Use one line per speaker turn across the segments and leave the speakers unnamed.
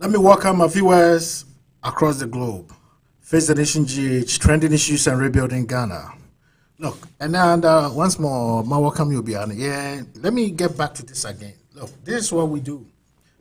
Let me welcome our viewers across the globe. Face the Nation GH, trending issues and rebuilding Ghana. Look, and once more, my welcome you, Bian. Yeah, let me get back to this again. Look, this is what we do.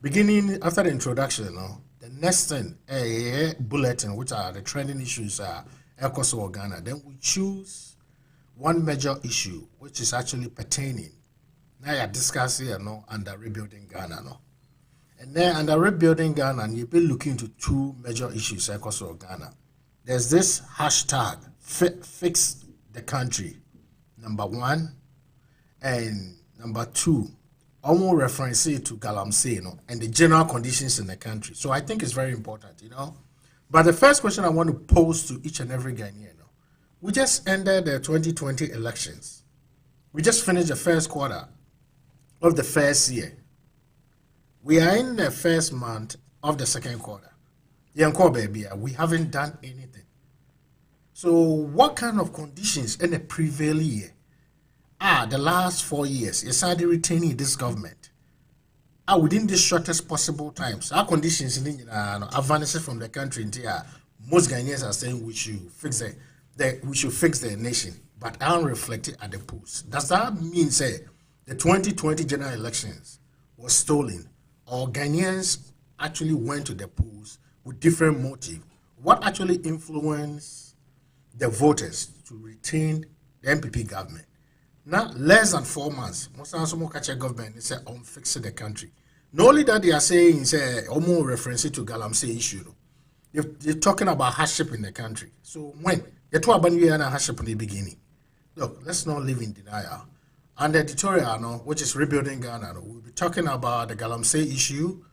Beginning after the introduction, the next thing, bulletin, which are the trending issues, Ecoso Ghana. Then we choose one major issue, which is actually pertaining. Now you're discussing, under rebuilding Ghana, And then under rebuilding Ghana, you've been looking into two major issues across Ghana. There's this hashtag, fix the country, number one, and number two, almost referencing to Galamsey, and the general conditions in the country. So I think it's very important, But the first question I want to pose to each and every Ghanaian, we just ended the 2020 elections. We just finished the first quarter of the first year. We are in the first month of the second quarter. We haven't done anything. So what kind of conditions in the previous year the last 4 years decided retaining this government within the shortest possible times? Our conditions are vanishing from the country until most Ghanaians are saying we should fix the nation, but aren't reflected at the polls. Does that mean say the 2020 general elections was stolen, or Ghanaians actually went to the polls with different motive? What actually influenced the voters to retain the MPP government? Now, less than 4 months, most government is fixing the country. Not only that, they are saying almost referencing to Galamsey issue. They're talking about hardship in the country. So when the two abandoned hardship in the beginning, look, let's not live in denial. And the editorial, which is rebuilding Ghana, we'll be talking about the Galamsey issue.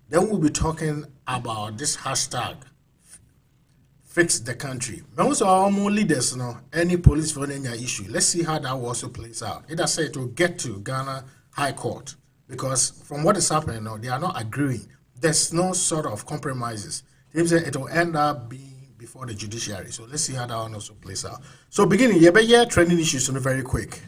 Then we'll be talking about this hashtag, fix the country. Most of our leaders, any police for any issue. Let's see how that also plays out. It has said it will get to Ghana High Court, because from what is happening now, they are not agreeing. There's no sort of compromises. It will end up being before the judiciary. So let's see how that one also plays out. So beginning, trending issues very quick.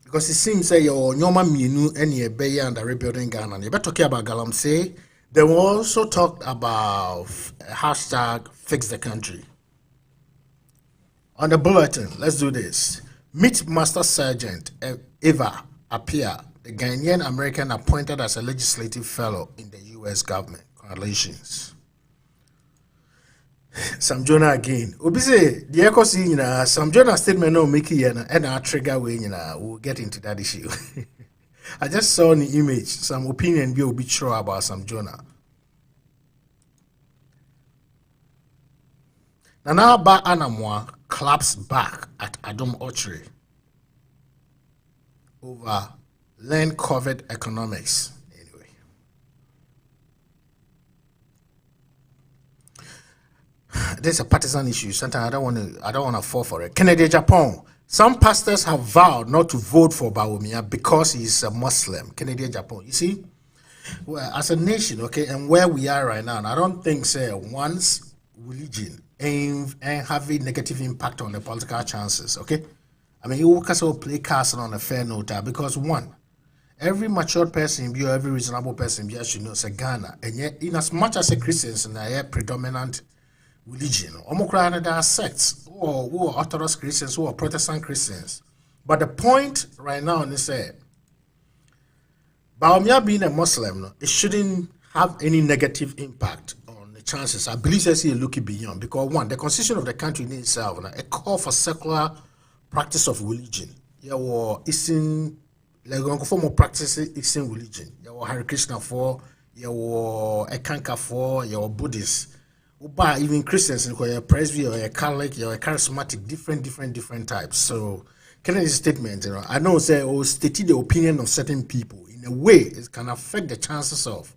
Because it seems that your Nyoma Minu and your Bay and the rebuilding Ghana. You better talking about Galamsey. They will also talk about hashtag fix the country. On the bulletin, let's do this. Meet Master Sergeant Emmanuel Acheampong, the Ghanaian American appointed as a legislative fellow in the U.S. government. Congratulations. Sam Jonah again. Obi say the echo see Sam Jonah statement no make it and our trigger way we'll get into that issue. I just saw the image, some opinion will be sure about Sam Jonah. Nana Ba Anamwa claps back at Adam Ochre over land COVID economics. There's a partisan issue. Sometimes I don't want to fall for it. Kennedy Japan. Some pastors have vowed not to vote for Bawumia because he's a Muslim. Kennedy Japan. You see, well, as a nation, and where we are right now, and I don't think one's religion ain't having negative impact on the political chances. I mean, you work as play castle on a fair note because one, every mature person, every reasonable person, should know Ghana, and yet, in as much as a Christians and a predominant religion, there are sects who are Orthodox Christians, who are Protestant Christians. But the point right now is that Bawumia being a Muslim, it shouldn't have any negative impact on the chances. I believe they looking beyond, because one, the constitution of the country in itself, a call for secular practice of religion. Isn't like form of practice in religion. Hare Krishna for, Ekanka for, Buddhist. Even Christians, you're a Presby or a Catholic, you're a charismatic, different types. So, Kennedy's statement, I know stating the opinion of certain people in a way it can affect the chances of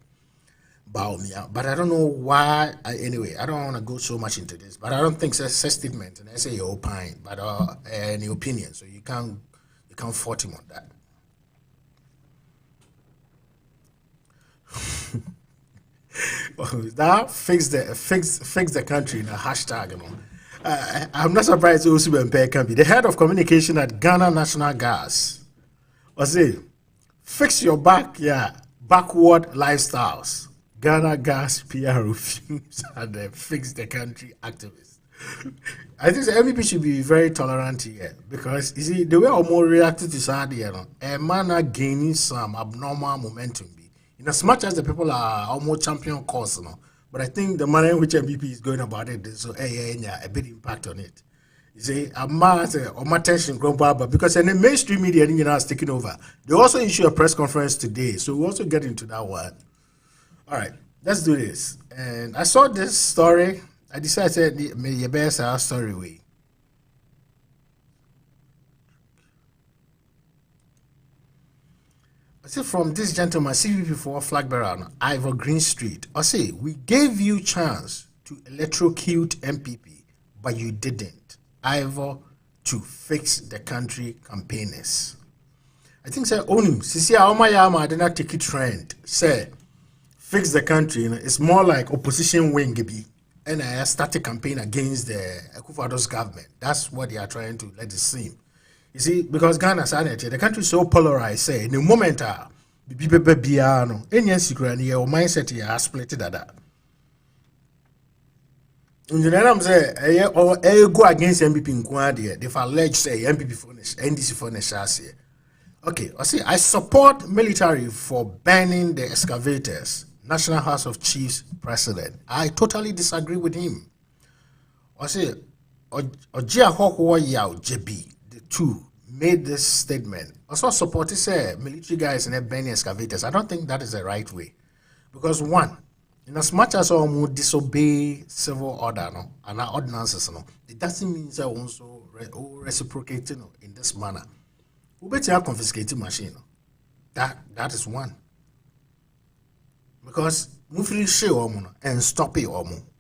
Bawumia, but I don't know why. Anyway, I don't want to go so much into this, but I don't think it's a statement, and I say your opinion, but any opinion, so you can't fault him on that. That fix the country in a hashtag. I'm not surprised also can be the head of communication at Ghana National Gas. Was it Fix your backward lifestyles. Ghana gas PR fumes and fix the country activists. I think the MVP should be very tolerant here because you see the way Omo reacted to Saudi, a man are gaining some abnormal momentum. In as much as the people are almost champion cause, but I think the manner in which MVP is going about it is so a big impact on it. You see, I'm on tension but because the mainstream media is taking over. They also issue a press conference today, so we'll also get into that one. All right, let's do this. And I saw this story. I decided may your best our story way. I see from this gentleman, CVP4 flag bearer on Ivor Green Street. I say we gave you chance to electrocute MPP, but you didn't. Ivor to fix the country campaigners. I think say onim sisi a omayama did not take it trend. Say fix the country. It's more like opposition wing be. And I started campaign against the Akufo-Addo's government. That's what they are trying to let it seem. You see, because Ghana, the country is so polarized. Say in the moment, the people be any secret or mindset here are split that. In the name say, or go against MPP in Kwadi. If allege say MPP for NDC for Neshasi. Okay, I see. I support military for banning the excavators. National House of Chiefs president. I totally disagree with him. I say, Ojia Hokwo Yao JB, the two made this statement. Also supported say military guys and banning excavators. I don't think that is the right way. Because one, in as much as we disobey civil order and our ordinances, it doesn't mean that we also reciprocate in this manner. We better confiscate machine. That is one. Because moving show and stop it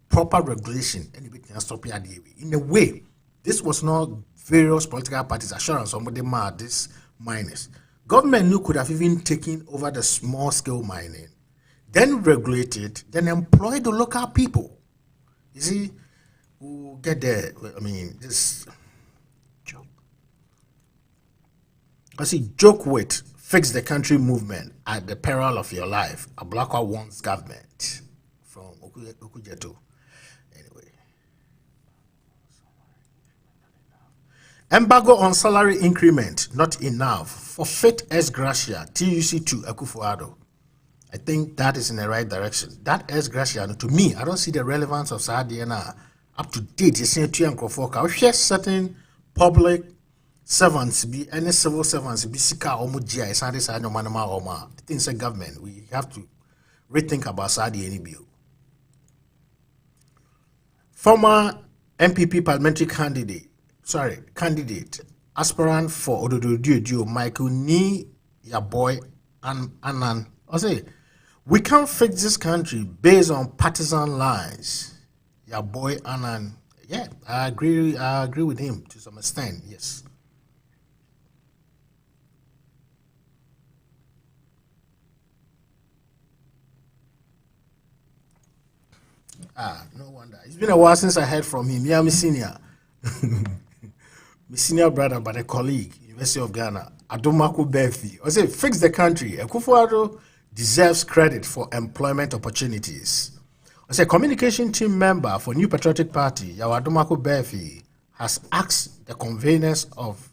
proper regulation and it can stop it in a way. This was not various political parties assurance somebody mad this miners. Government could have even taken over the small scale mining, then regulate it, then employ the local people. You see, we'll get there. I mean, this joke. I see joke with fix the country movement at the peril of your life. A Blackwa wants government from Okujeto. Anyway. Embargo on salary increment, not enough. Forfeit ex gratia, TUC to Akufo-Addo. I think that is in the right direction. That ex gratia, to me, I don't see the relevance of Sadiana up to date. You see, certain public servants be any civil servants be sika omujia isade sa no manama oma things like government we have to rethink about Sadi any bill. Former MPP parliamentary candidate aspirant for Ododo Michael Ni your boy Anan I say we can't fix this country based on partisan lines. Your boy Anan, yeah, I agree with him to some extent, yes. No wonder. It's been a while since I heard from him. Yeah, my senior. My senior brother, but a colleague, University of Ghana, Adomako Befi. I say, fix the country. Akufo-Addo deserves credit for employment opportunities. I say, communication team member for New Patriotic Party, Adomako Befi, has asked the conveners of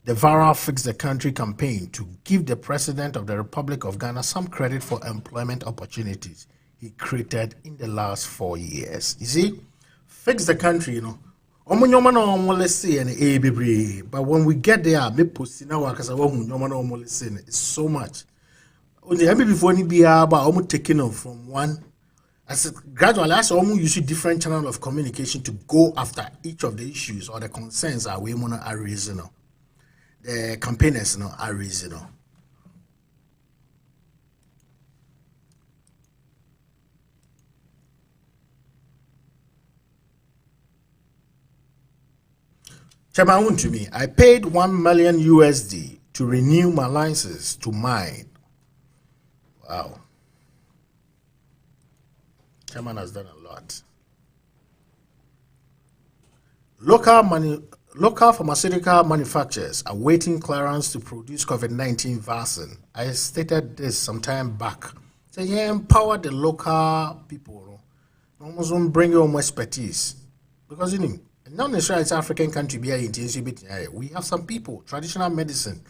the viral Fix the Country campaign to give the President of the Republic of Ghana some credit for employment opportunities he created in the last 4 years. You see, fix the country, let's say but when we get there, it's so much. Before be about taking off from one as gradually as you see different channel of communication to go after each of the issues or the concerns are we are raising. The campaigners are raising. Chairman to me, I paid 1 million USD to renew my license to mine. Wow. Chairman has done a lot. local pharmaceutical manufacturers are waiting clearance to produce COVID-19 vaccine. I stated this some time back. So yeah, empower the local people. No, almost don't bring your own expertise. Because you know, not necessarily it's African country we have some people, traditional medicine.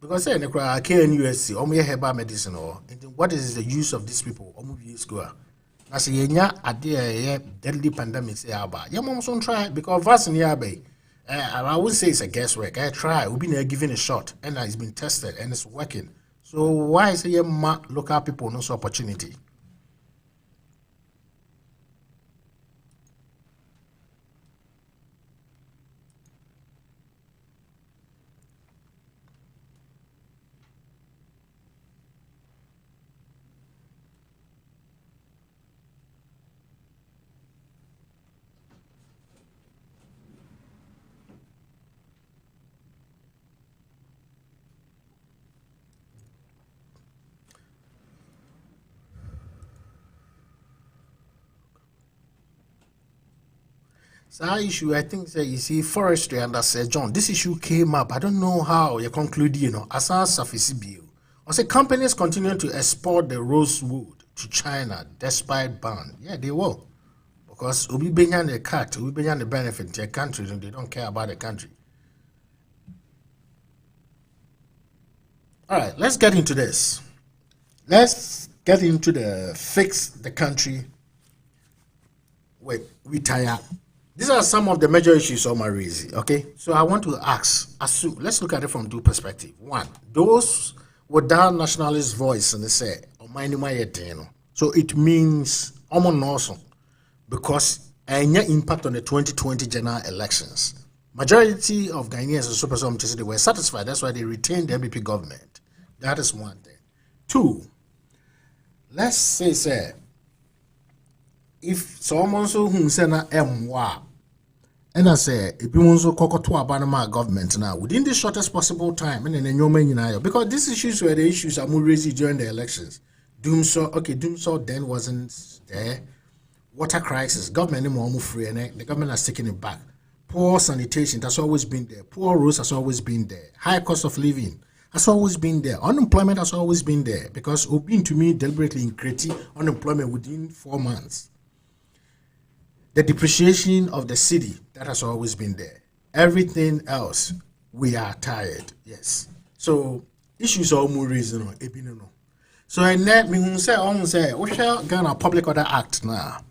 Because say KNUSC, herbal medicine or what is the use of these people? I say a deadly pandemic say about. Yeah, mom don't try because vaccine I wouldn't say it's a guesswork. I try. We've been given a shot and it's been tested and it's working. So why say local people no opportunity? So our issue, I think, you see, forestry under Sir John, this issue came up. I don't know how you conclude, as a surface bill. I say companies continue to export the rosewood to China despite ban. Yeah, they will. Because Obi Benyan the cut, Obi Benyan the benefit to a country, and they don't care about the country. All right, let's get into this. Let's get into the fix the country with retire. These are some of the major issues on my raising. Okay, so I want to ask, let's look at it from two perspectives. One, those with that nationalist voice and they say, so it means also because any impact on the 2020 general elections. Majority of Ghanaians they were satisfied. That's why they retained the MPP government. That is one thing. Two, let's say if someone so who sena MWA and I say if you want to to abanama government now within the shortest possible time and then because these issues were the issues that were raised during the elections. Doomsaw then wasn't there. Water crisis, government anymore free and the government has taken it back. Poor sanitation that's always been there. Poor roads has always been there. High cost of living has always been there. Unemployment has always been there because Obin to me deliberately creating unemployment within 4 months. The depreciation of the city, that has always been there. Everything else, we are tired. Yes. So issues are more reasonable. So I net me say we shall Ghana Public Order Act now.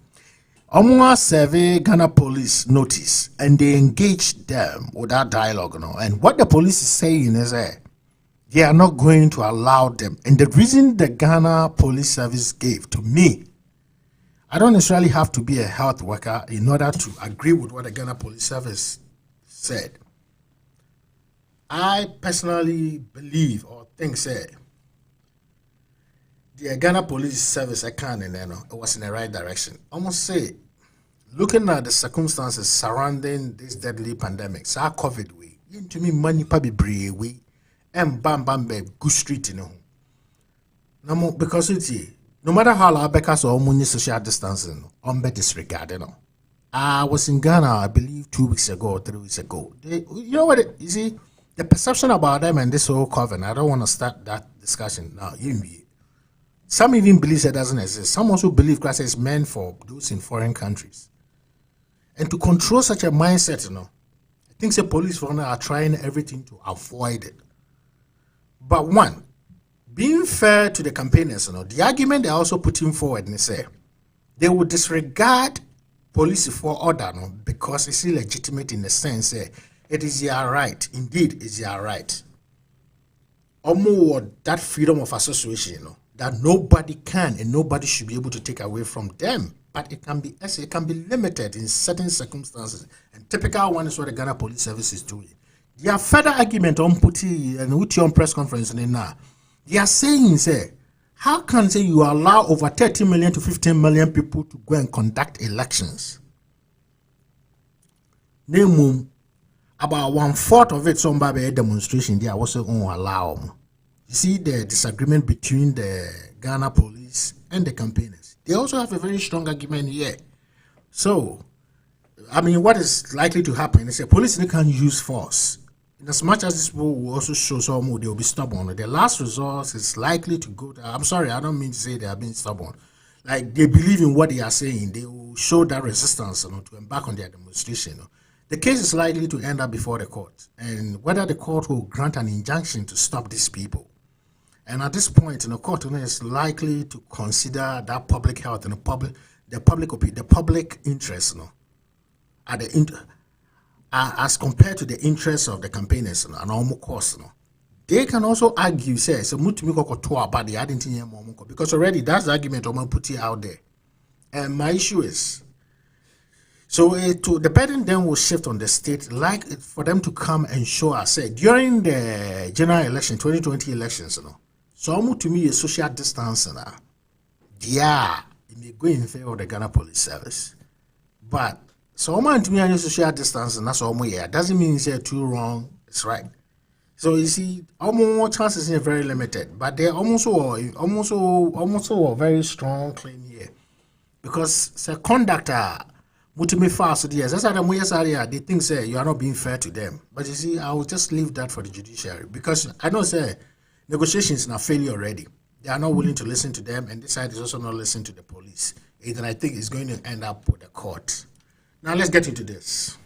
Survey Ghana police notice and they engage them with that dialogue. And what the police is saying is they are not going to allow them. And the reason the Ghana Police Service gave to me, I don't necessarily have to be a health worker in order to agree with what the Ghana Police Service said. I personally believe or think the Ghana Police Service it was in the right direction. Almost say, looking at the circumstances surrounding this deadly pandemic, so COVID way, to me money probably brave way, and bam good street because it's no matter how long because of social distancing, disregarded. I was in Ghana, I believe 2 weeks ago or 3 weeks ago. You know what? You see, the perception about them and this whole COVID, I don't want to start that discussion now. Some even believe it doesn't exist. Some also believe class is meant for those in foreign countries. And to control such a mindset, I think the police for now are trying everything to avoid it. But one, being fair to the campaigners, the argument they're also putting forward, they say they would disregard police for order because it's illegitimate in the sense it is their right. Indeed, it's their right. Or more that freedom of association, that nobody can and nobody should be able to take away from them. But it can be limited in certain circumstances. And typical one is what the Ghana Police Service is doing. Their further argument on putting and with your press conference now. They are saying, how can you allow over 30 million to 15 million people to go and conduct elections? Name about 1/4 of it, some by demonstration, they are also going to allow. You see the disagreement between the Ghana police and the campaigners. They also have a very strong argument here. So, I mean, what is likely to happen is a police can use force. In as much as these people will also show some more, they will be stubborn. The last resort is likely to go. I'm sorry, I don't mean to say they are being stubborn. Like they believe in what they are saying, they will show that resistance, to embark on their demonstration. The case is likely to end up before the court, and whether the court will grant an injunction to stop these people. And at this point, the court is likely to consider that public health and the public opinion, the public interest, at the as compared to the interests of the campaigners and normal course. They can also argue, say, so about the because already that's the argument I'm put it out there. And my issue is, so the burden then will shift on the state, like for them to come and show us, say, during the general election, 2020 elections, so almost to me a social distance, yeah, it may go in favor of the Ghana Police Service, but so man to me a social distance, and that's almost doesn't mean it's too wrong. It's right. So you see, almost chances are very limited, but they almost a very strong claim here because the conductor. Mutime fast yes, that's how they think say you are not being fair to them. But you see, I will just leave that for the judiciary because I know say negotiations are failure already. They are not willing to listen to them, and this side is also not listening to the police. And I think it's going to end up with the court. Now let's get into this.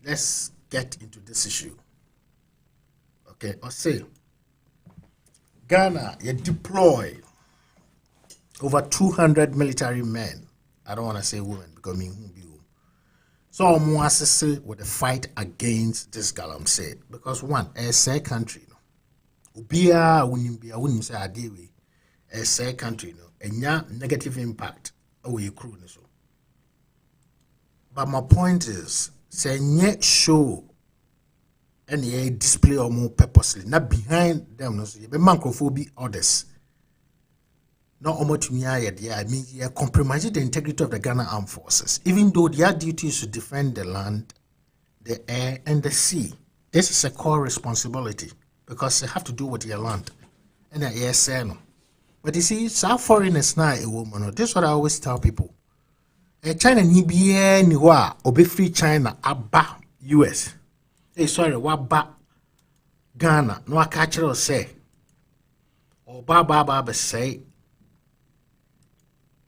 Let's get into this issue. Okay, I'll say Ghana, you deploy over 200 military men. I don't want to say women because I mean who be who. So I'm want to say with the fight against this galam said because one, a say country, ubia wouldn't say adewe, a say country, and negative impact over your crew. So. But my point is, say yet show any display or more purposely, not behind them. No, so you be microphobia others. Not almost to me, I mean, you compromise the integrity of the Ghana Armed Forces, even though their duty is to defend the land, the air, and the sea. This is a core responsibility because they have to do with their land and the air. Say, but you see, South foreigners now a woman. This is what I always tell people. China ni be ni wa obe free China aba US. Hey, sorry, what ba Ghana? No, I catch it say. Or ba say.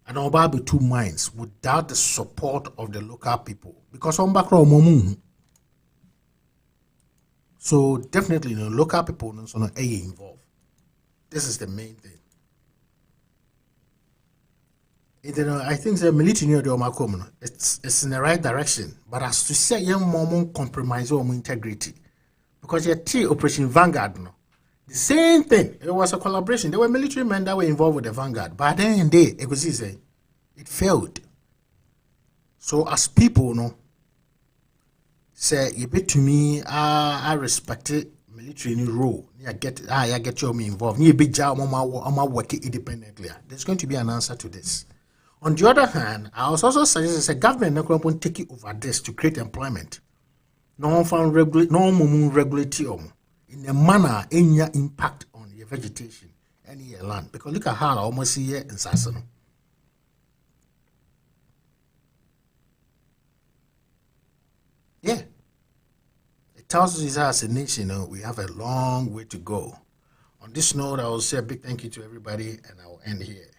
And Oba be two minds without the support of the local people because on background so definitely the local people no so involved. This is the main thing. I think the military it's in the right direction, but as to say young mom compromise on integrity because your Operation Vanguard the same thing. It was a collaboration. There were military men that were involved with the Vanguard. But then and day, it failed. So as people, say, you bet to me, I respect it, military role. I get you involved. You be I'm working independently. There's going to be an answer to this. On the other hand, I was also suggest the government not take it over this to create employment. No regulate in a manner any impact on your vegetation and your land. Because look at how I almost see here in Sasano. Yeah. It tells us as a nation, we have a long way to go. On this note, I will say a big thank you to everybody and I will end here.